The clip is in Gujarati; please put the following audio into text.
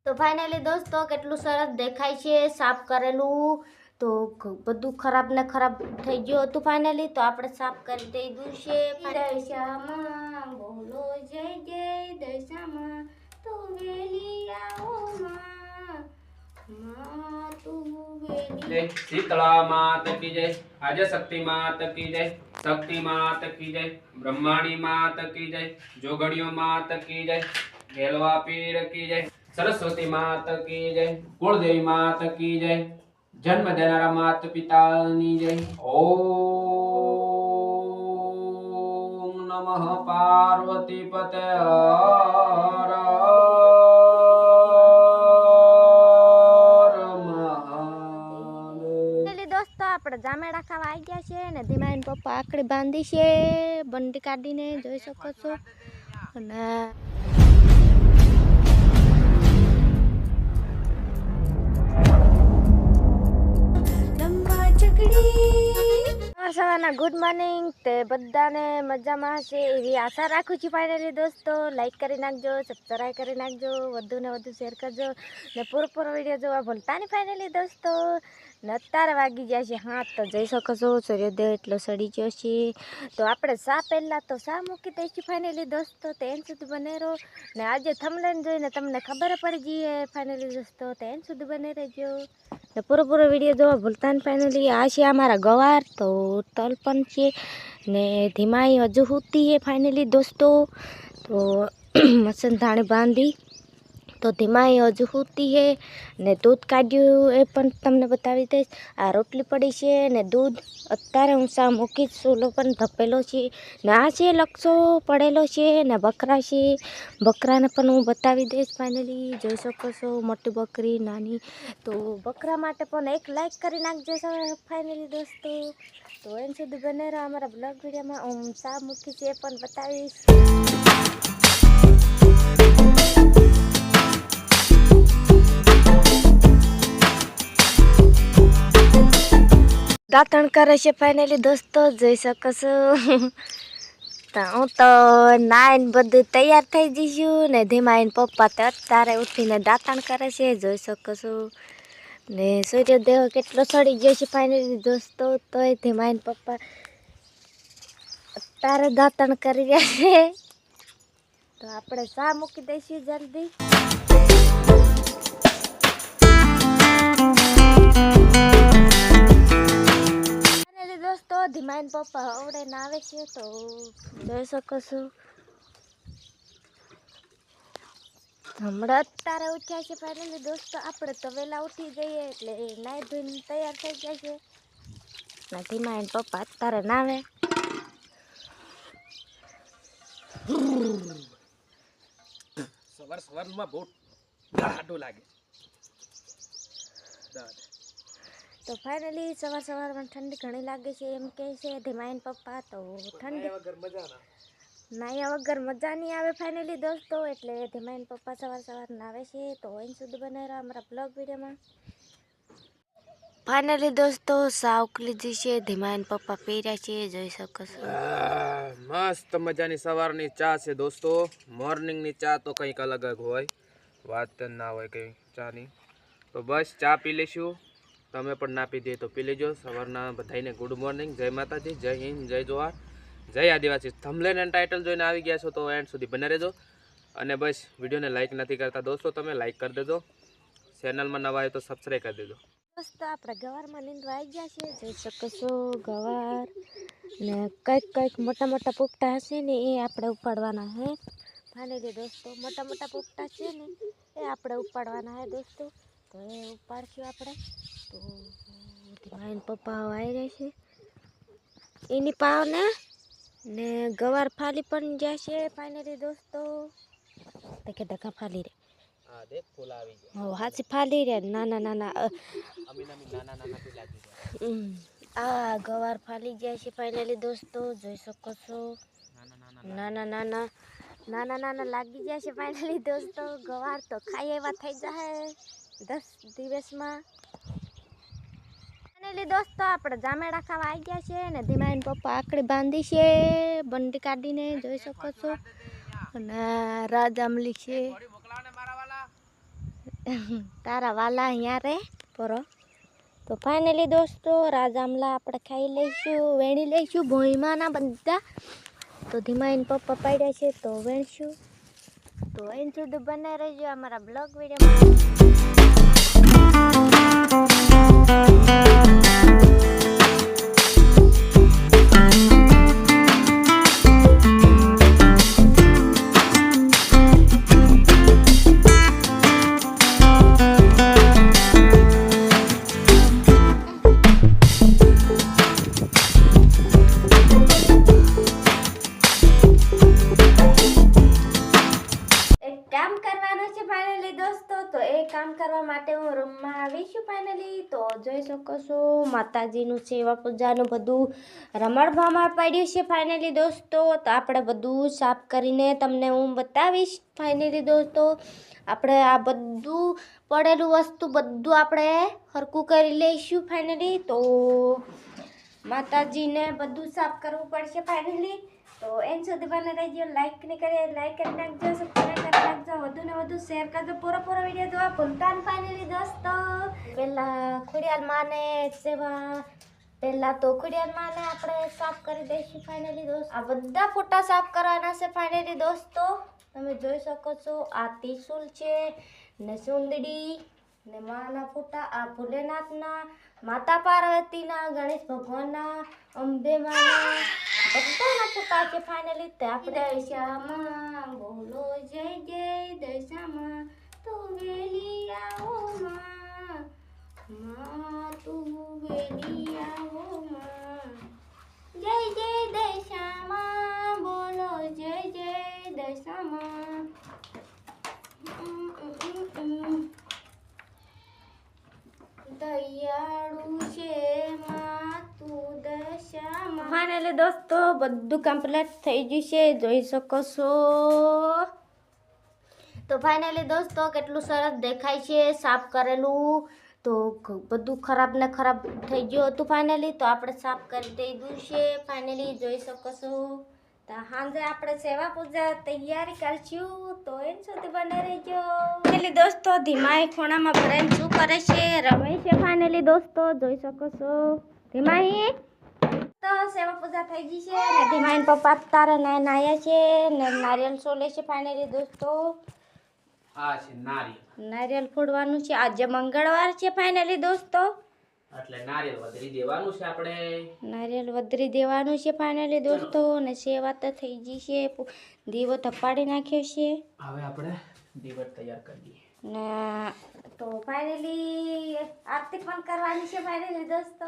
તો ફાઇનલી દોસ્તો કેટલું સરસ દેખાય છે સાફ કરેલું તો બધું ખરાબ ને ખરાબ થઈ ગયું હતું ફાઇનલી તો આપણે સાફ કરી દીધું છે દશામાં બોલો જય જય દશામાં તું વેલી આવો માં તું વેલી जय शीतला मात की जय आद्य शक्ति मात की जय शक्ति मात की जय ब्रह्माणी मात की जय जोगणियों मात की जय घेलवा पीर की जय सरस्वती मात की जय कुलदेवी मात की जय जन्म देनारा मात पितानी जय ओम नमः पार्वती पते हर દોસ્તો આપણે જામેડા ખાવા આવી ગયા છે ને ધીમાઈન પપ્પા આકડી બાંધી છે બંડી કાઢીને જોઈ શકો છો અને સવારના ગુડ મોર્નિંગ તે બધાને મજામાં હશે એવી આશા રાખું છું ફાઇનલી દોસ્તો લાઈક કરી નાખજો સબસ્ક્રાઈબ કરી નાખજો વધુ ને વધુ શેર કરજો ને પૂરો વિડીયો જોવા ભૂલતા નહીં ફાઇનલી દોસ્તો ને અત્યારે વાગી ગયા છે હા તો જઈ શકો છો સૂર્યોદય એટલો સડી ગયો છે તો આપણે શા પહેલાં તો શા મૂકી દઈશું ફાઇનલી દોસ્તો તો એન સુધી બને રહો ને આજે થંબનેલ જોઈને તમને ખબર પડી જઈએ ફાઇનલી દોસ્તો તો એન સુધી બને રહેજો ને પૂરો વિડીયો જોવા ભૂલતા નહીં ફાઇનલી આ છે અમારા ગવાર તો તલ પણ છે ને ધીમાઈ હજુ હોતી है फाइनली दोस्तों तो मसन धाणे बांधी तो धीमाई हजू होती है ने दूध काढ्યું એ પણ તમને બતાવી દઈશ આ રોટલી પડી છે ને દૂધ અત્યારે હું સા મૂકી ચૂલો પણ ધપેલો છે ને આ છે લક્ષો પડેલો છે ને બકરા છે બકરાને પણ હું બતાવી દઈશ ફાઇનલી જોઈ શકો છો મોટી બકરી નાની તો બકરા માટે પણ એક લાઈક કરી નાખજો ફાઇનલી દોસ્તો તો એમ સુધી બને રહો અમારા બ્લોગ વિડીયોમાં હું સા મૂકી છે એ પણ બતાવીશ દાંતણ કરે છે ફાઇનલી દોસ્તો જોઈ શકો છો તો હું તો નાઈન બધું તૈયાર થઈ જઈશું ને ધીમાઈન પપ્પા તો અત્યારે ઉઠીને દાંતણ કરે છે જોઈ શકો છો ને સૂર્યોદય કેટલો સડી ગયો છે ફાઇનલી દોસ્તો તોય ધીમાઈન પપ્પા અત્યારે દાંતણ કરી રહ્યા છે તો આપણે શા મૂકી દઈશું જલ્દી દોસ્તો ધીમાઈન પપ્પા આવડે ના આવે છે તો જોઈ શકો છો હમણાં અત્યારે ઉઠ્યા છે ફાઇનલી દોસ્તો આપણે તો વહેલા ઉઠી જઈએ એટલે નાઈ ધોઈને તૈયાર થઈ જાય છે ને ધીમાઈન પપ્પા અત્યારે ના આવે સવારમાં બહુ ડાઢું લાગે તો ફાઇનલી સવારમાં ઠંડી ઘણી લાગે છે એમ કહે છે ધીમાઈન પપ્પા તો ઠંડી નાયા વગર મજા નહીં આવે ફાઇનલી દોસ્તો એટલે ધીમાઈન પપ્પા સવાર નાવે છે તો અહીં સુધી બને રહો અમારા બ્લોગ વિડીયોમાં ફાઇનલી દોસ્તો સા ઉકલી લીધી છે ધીમાઈન પપ્પા પીર્યા છે જોઈ શકો છો મસ્ત મજાની સવારની ચા છે દોસ્તો મોર્નિંગની ચા તો કંઈક અલગ જ હોય વાત ના હોય કંઈ ચાની તો બસ ચા પી લઈશું તમે પણ ના પી દે તો પી લેજો સવારના બધાને ગુડ મોર્નિંગ જય માતાજી જય હિન્દ જય જોહાર જય આદિવાસી થંબનેલ એન્ડ ટાઇટલ જોઈને આવી ગયા છો તો એન્ડ સુધી બને રહેજો અને બસ વિડીયોને લાઇક નથી કરતા દોસ્તો તમે લાઇક કરી દેજો ચેનલમાં નવા હોય તો સબસ્ક્રાઈબ કરી દેજો દોસ્તો આપણે ગવારમાં નીંદવા આવી ગયા છે જોઈ શકો છો ગવાર ને કંઈક મોટા પોપટા હશે ને એ આપણે ઉપાડવાના છે ફાઇનલી દોસ્તો મોટા પોપટા છે ને એ આપણે ઉપાડવાના છે દોસ્તો તો એ ઉપાડશું આપણે તો ધીમાઈન પપ્પા આવી રહ્યા છે એની પાવને ને ગવાર ફાલી પણ ગયા છે ફાઇનલી દોસ્તો કે ડકા ફાલી રે હા દેખ ફૂલ આવી ગયા હો હાથી ફાલી રે નાના આ ગવાર ફાલી ગયા છે ફાઇનલી દોસ્તો જોઈ શકો છો નાના લાગી ગયા છે ફાઇનલી દોસ્તો ગવાર તો ખાઈ એવા થઈ જાય 10 દિવસમાં ફાઇનલી દોસ્તો આપણે જામેડા ખાવા આવી ગયા છે ને ધીમાઈન પપ્પા આકડી બાંધી છે બંડી કાઢીને જોઈ શકો છો અને રાજ આમલી છે તારા વાલા અહીંયા રે પરો. તો ફાઇનલી દોસ્તો રાજામલા આપણે ખાઈ લઈશું, વેણી લઈશું ભોંયમાંના બધા. તો ધીમા એને પપ્પા પાડ્યા છે તો વેણશું. તો એન સુધી બને રહેજો અમારા બ્લોગ કામ કરવાનું છે ફાઇનલી દોસ્તો. તો એ કામ કરવા માટે હું રૂમમાં આવી છું ફાઇનલી. તો જોઈ શકો છો માતાજીનું સેવા પૂજાનું બધું રમણ ભમણ પડ્યું છે ફાઇનલી દોસ્તો. તો આપણે બધું સાફ કરીને તમને હું બતાવીશ ફાઇનલી દોસ્તો. આપણે આ બધું પડેલું વસ્તુ બધું આપણે હરકું કરી લઈશું ફાઇનલી. તો માતાજીને બધું સાફ કરવું પડશે ફાઇનલી. તો એન સુધી બને રહેજો. લાઈક નહીં કરીએ લાઈક કરી નાખજો, સબસ્ક્રાઈબ કરી નાખજો, વધુ ને વધુ શેર કરજો. પૂરો વિડીયો જોવા ભૂલતા નહીં ફાઇનલી દોસ્તો. પહેલાં ખોડિયાર માને સેવા પહેલાં તો ખોડિયાર માને આપણે સાફ કરી દઈશું ફાઇનલી દોસ્તો. આ બધા ફોટા સાફ કરવાના છે ફાઇનલી દોસ્તો. તમે જોઈ શકો છો આ ત્રિશુલ છે ને સુંદડી ને માના ફોટા, આ ભોલેનાથના, માતા પાર્વતીના, ગણેશ ભગવાનના, અંબે માના બધાના ફોટા છે ફાઇનલી. તે આપણે દશામાં બોલો જય જય દશામાં તું વેલી આવો માં, તું વેલી આવો માં, જય જય દશામાં બોલો જય જય દશામાં. દયાળુ છે માતું દશામાં. ફાઇનલી દોસ્તો બધું કમ્પ્લીટ થઈ ગયું છે, જોઈ શકો છો. તો ફાઇનલી દોસ્તો કેટલું સરસ દેખાય છે સાફ કરેલું. તો બધું ખરાબ ને ખરાબ થઈ ગયું હતું ફાઇનલી. તો આપણે સાફ કરી દીધું છે ફાઇનલી, જોઈ શકો છો. તો સાંજે આપણે સેવા પૂજા તૈયારી કરશું. તો એમ સુધી બને રહેજો ફાઇનલી દોસ્તો. ધીમાઈ ખૂણામાં ભરાઈને શું કરે છે, રમે છે ફાઇનલી દોસ્તો, જોઈ શકો છો. ધીમાઈ તો સેવા પૂજા થઈ ગઈ છે ને ધીમાઈ પપ્પા તારે નાયા છે ને નારિયેલ સોલે છે ફાઇનલી દોસ્તો. આ છે નારિયેલ ફોડવાનું છે. આજે મંગળવાર છે ફાઇનલી દોસ્તો, એટલે નારિયેલ વધરી દેવાનું છે આપણે. નારિયેલ વધરી દેવાનું છે ફાઇનલી દોસ્તો. ને સેવા તો થઈ ગઈ છે, દીવો ધપાડી નાખ્યો છે. હવે આપણે દીવટ તૈયાર કરીએ ને તો ફાઇનલી આરતી પણ કરવાની છે ફાઇનલી દોસ્તો.